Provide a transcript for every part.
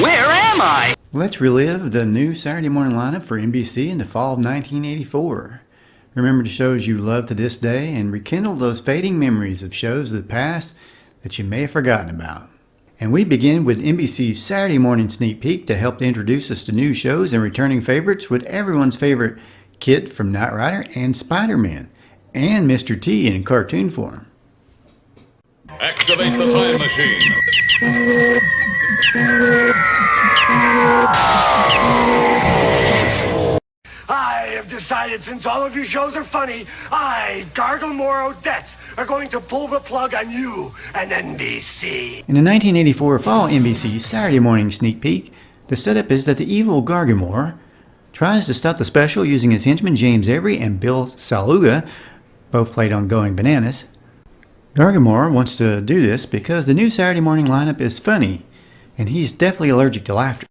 Where am I? Let's relive the new Saturday morning lineup for NBC in the fall of 1984. Remember the shows you love to this day and rekindle those fading memories of shows of the past that you may have forgotten about. And we begin with NBC's Saturday morning sneak peek to help to introduce us to new shows and returning favorites with everyone's favorite K.I.T. from Knight Rider and Spider-Man, and Mr. T in cartoon form. Activate the time machine. I have decided, since all of you shows are funny, I, Gargamore Odette, are going to pull the plug on you and NBC. In the 1984 fall NBC Saturday morning sneak peek, the setup is that the evil Gargamore tries to stop the special using his henchmen James Avery and Bill Saluga, both played on Going Bananas. Gargamore wants to do this because the new Saturday morning lineup is funny, and he's definitely allergic to laughter.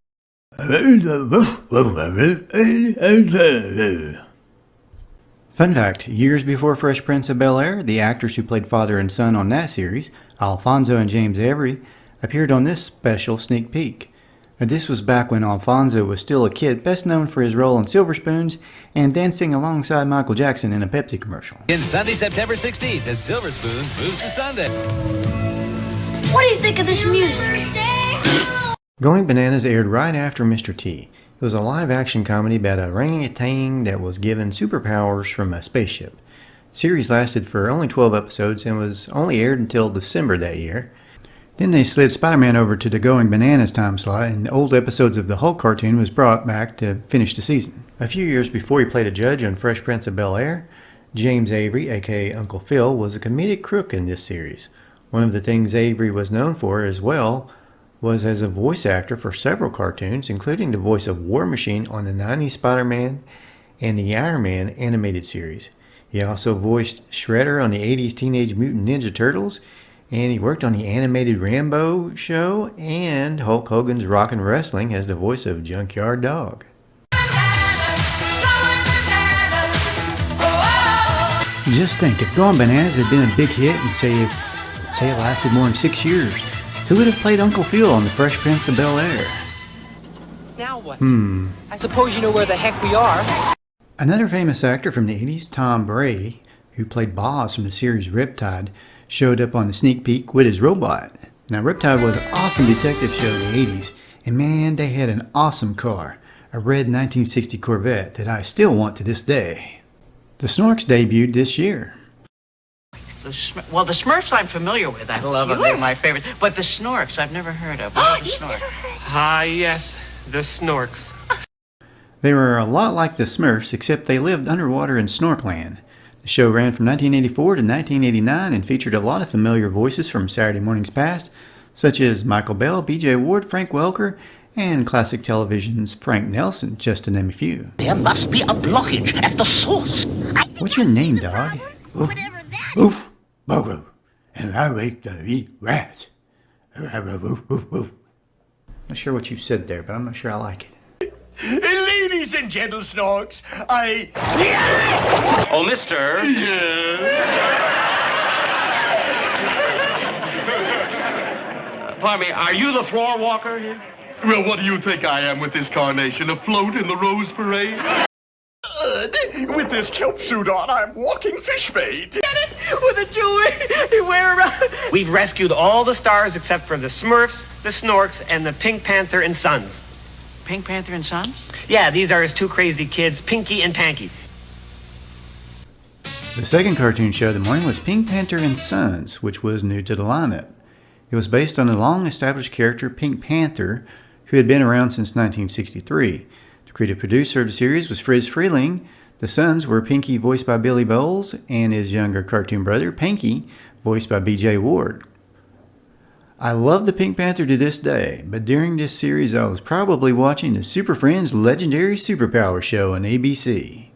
Fun fact, years before Fresh Prince of Bel-Air, the actors who played father and son on that series, Alfonso and James Avery, appeared on this special sneak peek. This was back when Alfonso was still a kid, best known for his role in Silver Spoons and dancing alongside Michael Jackson in a Pepsi commercial. In Sunday, September 16th, as Silver Spoons moves to Sunday. What do you think of this music? Going Bananas aired right after Mr. T. It was a live-action comedy about a orangutan that was given superpowers from a spaceship. The series lasted for only 12 episodes and was only aired until December that year. Then they slid Spider-Man over to the Going Bananas time slot, and old episodes of the Hulk cartoon was brought back to finish the season. A few years before he played a judge on Fresh Prince of Bel-Air, James Avery, aka Uncle Phil, was a comedic crook in this series. One of the things Avery was known for as well was as a voice actor for several cartoons, including the voice of War Machine on the 90s Spider-Man and the Iron Man animated series. He also voiced Shredder on the 80s Teenage Mutant Ninja Turtles, and he worked on the animated Rambo show and Hulk Hogan's Rockin' Wrestling as the voice of Junkyard Dog. Just think, if Going Bananas had been a big hit and say it lasted more than 6 years, who would have played Uncle Phil on the Fresh Prince of Bel-Air? Now what? I suppose you know where the heck we are. Another famous actor from the 80s, Thom Bray, who played Boz from the series Riptide, showed up on the sneak peek with his robot. Now, Riptide was an awesome detective show in the 80s, and man, they had an awesome car, a red 1960 Corvette that I still want to this day. The Snorks debuted this year. Well, the Smurfs I'm familiar with. I love them. They're my favorite. But the Snorks I've never heard of. What are the Snorks? Ah, yes, the Snorks. They were a lot like the Smurfs, except they lived underwater in Snorkland. The show ran from 1984 to 1989 and featured a lot of familiar voices from Saturday morning's past, such as Michael Bell, B.J. Ward, Frank Welker, and classic television's Frank Nelson, just to name a few. There must be a blockage at the source. What's your name, dog? Oof, Bugger, and I like to eat rats. Not sure what you said there, but I'm not sure I like it. Ladies and gentle Snorks, Oh, mister. Pardon me, are you the floor walker here? Well, what do you think I am with this carnation? Afloat in the Rose Parade? with this kelp suit on, I'm walking fish bait. With the jewelry you wear around. We've rescued all the stars except for the Smurfs, the Snorks, and the Pink Panther and Sons. Pink Panther and Sons? Yeah, these are his two crazy kids, Pinky and Panky. The second cartoon show of the morning was Pink Panther and Sons, which was new to the lineup. It was based on the long-established character Pink Panther, who had been around since 1963. The creative producer of the series was Friz Freleng. The Sons were Pinky, voiced by Billy Bowles, and his younger cartoon brother, Pinky, voiced by B.J. Ward. I love the Pink Panther to this day, but during this series I was probably watching the Super Friends Legendary Superpower show on ABC.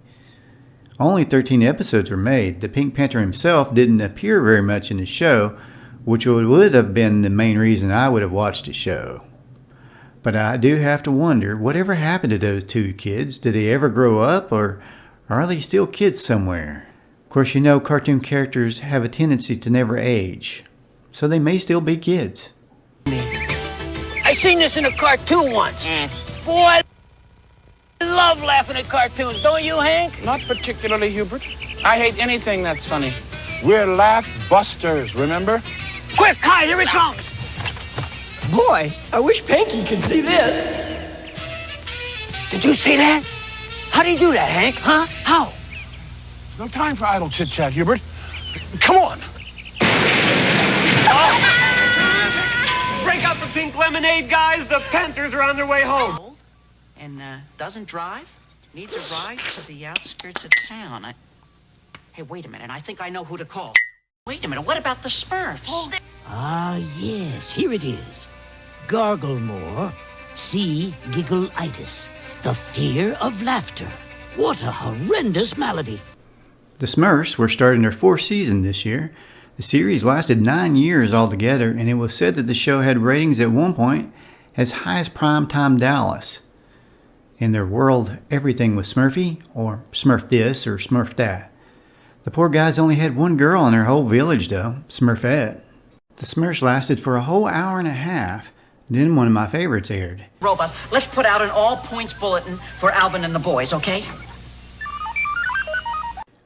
Only 13 episodes were made. The Pink Panther himself didn't appear very much in the show, which would have been the main reason I would have watched the show. But I do have to wonder, whatever happened to those two kids? Did they ever grow up, or are they still kids somewhere? Of course, you know cartoon characters have a tendency to never age, so they may still be kids. I seen this in a cartoon once. Boy, I love laughing at cartoons, don't you, Hank? Not particularly, Hubert. I hate anything that's funny. We're laugh busters, remember? Quick, Kai, here it comes. Boy, I wish Pinky could see this. Did you see that? How do you do that, Hank? Huh? How? No time for idle chit-chat, Hubert. Come on. Break out the pink lemonade, guys. The Panthers are on their way home. And doesn't drive? Needs a ride to the outskirts of town. Hey, wait a minute. I think I know who to call. Wait a minute. What about the Smurfs? Ah, yes, here it is. Gargamore, C. Giggle-itis, the fear of laughter. What a horrendous malady. The Smurfs were starting their 4th season this year. The series lasted 9 years altogether, and it was said that the show had ratings at one point as high as primetime Dallas. In their world, everything was Smurfy, or Smurf this, or Smurf that. The poor guys only had one girl in their whole village, though, Smurfette. The Smurfs lasted for a whole hour and a half. Then one of my favorites aired. Robots, let's put out an all-points bulletin for Alvin and the boys, okay?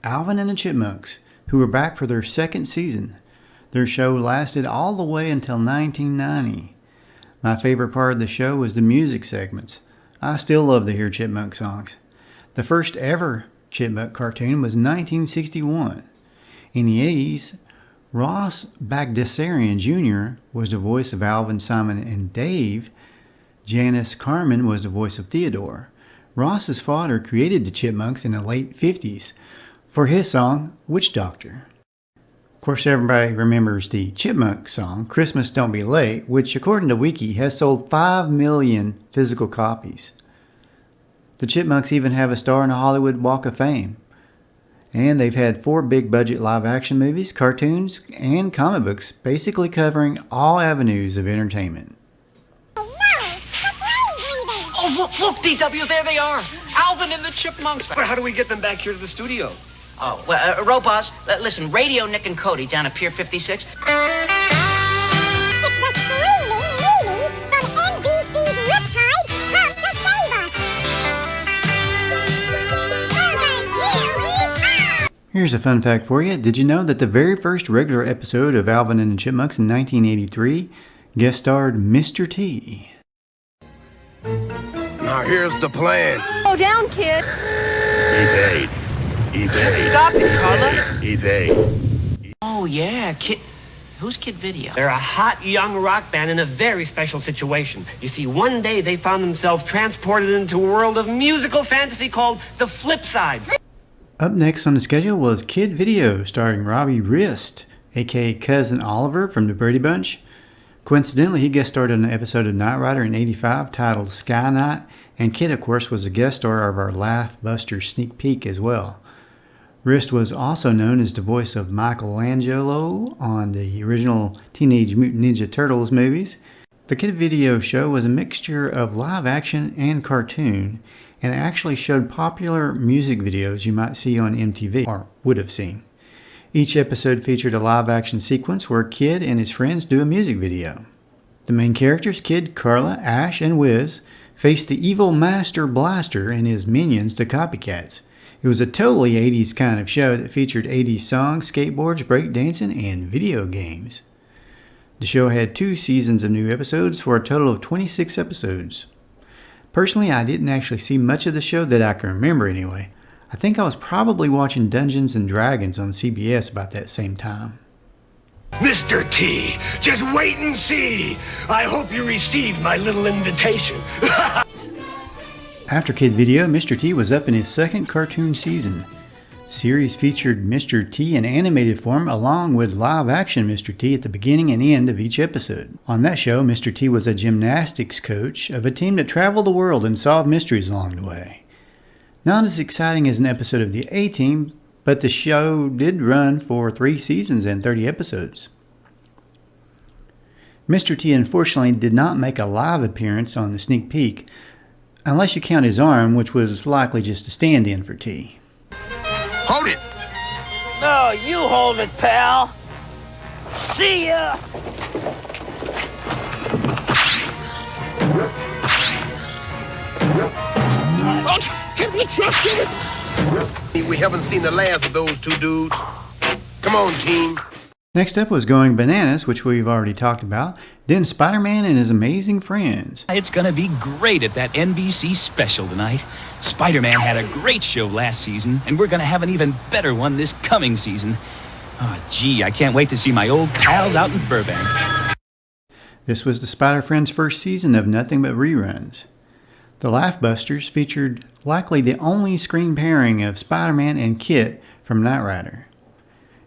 Alvin and the Chipmunks, who were back for their 2nd season. Their show lasted all the way until 1990. My favorite part of the show was the music segments. I still love to hear Chipmunk songs. The first ever Chipmunk cartoon was 1961. In the 80s, Ross Bagdasarian Jr. was the voice of Alvin, Simon, and Dave. Janice Carmen was the voice of Theodore. Ross's father created the Chipmunks in the late 50s for his song, Witch Doctor. Of course, everybody remembers the Chipmunk song, Christmas Don't Be Late, which, according to Wiki, has sold 5 million physical copies. The Chipmunks even have a star in the Hollywood Walk of Fame. And they've had 4 big-budget live-action movies, cartoons, and comic books, basically covering all avenues of entertainment. Oh, look, DW, there they are. Alvin and the Chipmunks. But how do we get them back here to the studio? Oh, well, robots, listen, radio Nick and Cody down at Pier 56. It's the screaming Mimi from NBC's Riptide come to save us. Here we are. Here's a fun fact for you. Did you know that the very first regular episode of Alvin and the Chipmunks in 1983 guest starred Mr. T? Now here's the plan. Go down, kid. Evade. Stop it, Carla. Evade. Oh, yeah, Kid. Who's Kid Video? They're a hot young rock band in a very special situation. You see, one day they found themselves transported into a world of musical fantasy called The Flip Side. Up next on the schedule was Kid Video, starring Robbie Rist, aka Cousin Oliver from the Brady Bunch. Coincidentally, he guest starred in an episode of Knight Rider in '85 titled Sky Night, and Kid, of course, was a guest star of our Laugh Buster sneak peek as well. Rist was also known as the voice of Michelangelo on the original Teenage Mutant Ninja Turtles movies. The Kid Video show was a mixture of live action and cartoon, and it actually showed popular music videos you might see on MTV, or would have seen. Each episode featured a live action sequence where Kid and his friends do a music video. The main characters, Kid, Carla, Ash, and Wiz, face the evil Master Blaster and his minions, the Copycats. It was a totally 80s kind of show that featured 80s songs, skateboards, breakdancing, and video games. The show had 2 seasons of new episodes for a total of 26 episodes. Personally, I didn't actually see much of the show that I can remember anyway. I think I was probably watching Dungeons and Dragons on CBS about that same time. Mr. T, just wait and see. I hope you received my little invitation. After Kid Video, Mr. T was up in his 2nd cartoon season. The series featured Mr. T in animated form along with live-action Mr. T at the beginning and end of each episode. On that show, Mr. T was a gymnastics coach of a team that traveled the world and solved mysteries along the way. Not as exciting as an episode of the A-Team, but the show did run for 3 seasons and 30 episodes. Mr. T unfortunately did not make a live appearance on the sneak peek, unless you count his arm, which was likely just a stand-in for T. Hold it! No, you hold it, pal. See ya. We haven't seen the last of those two dudes. Come on, team. Next up was Going Bananas, which we've already talked about. Then Spider-Man and His Amazing Friends. It's gonna be great at that NBC special tonight. Spider-Man had a great show last season, and we're gonna have an even better one this coming season. Oh, gee, I can't wait to see my old pals out in Burbank. This was the Spider-Friends' first season of nothing but reruns. The Laugh Busters featured likely the only screen pairing of Spider-Man and K.I.T. from Knight Rider.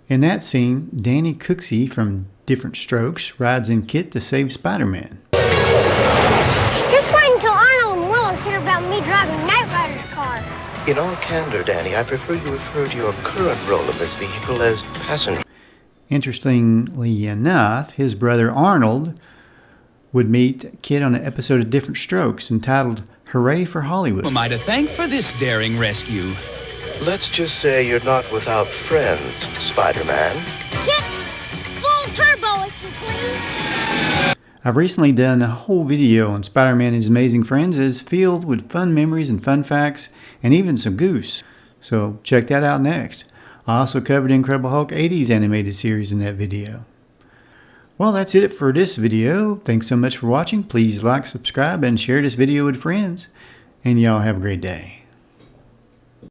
In that scene, Danny Cooksey from Different Strokes rides in K.I.T. to save Spider-Man. Just wait until Arnold and Willis hear about me driving Knight Rider's car. In all candor, Danny, I prefer you refer to your current role of this vehicle as passenger. Interestingly enough, his brother Arnold would meet K.I.T. on an episode of Different Strokes entitled Hooray for Hollywood. Who am I to thank for this daring rescue? Let's just say you're not without friends, Spider-Man. K.I.T., full turbo if you please. I've recently done a whole video on Spider-Man and His Amazing Friends that is filled with fun memories and fun facts, and even some goose. So check that out next. I also covered Incredible Hulk 80s animated series in that video. Well, that's it for this video. Thanks so much for watching. Please like, subscribe, and share this video with friends. And y'all have a great day.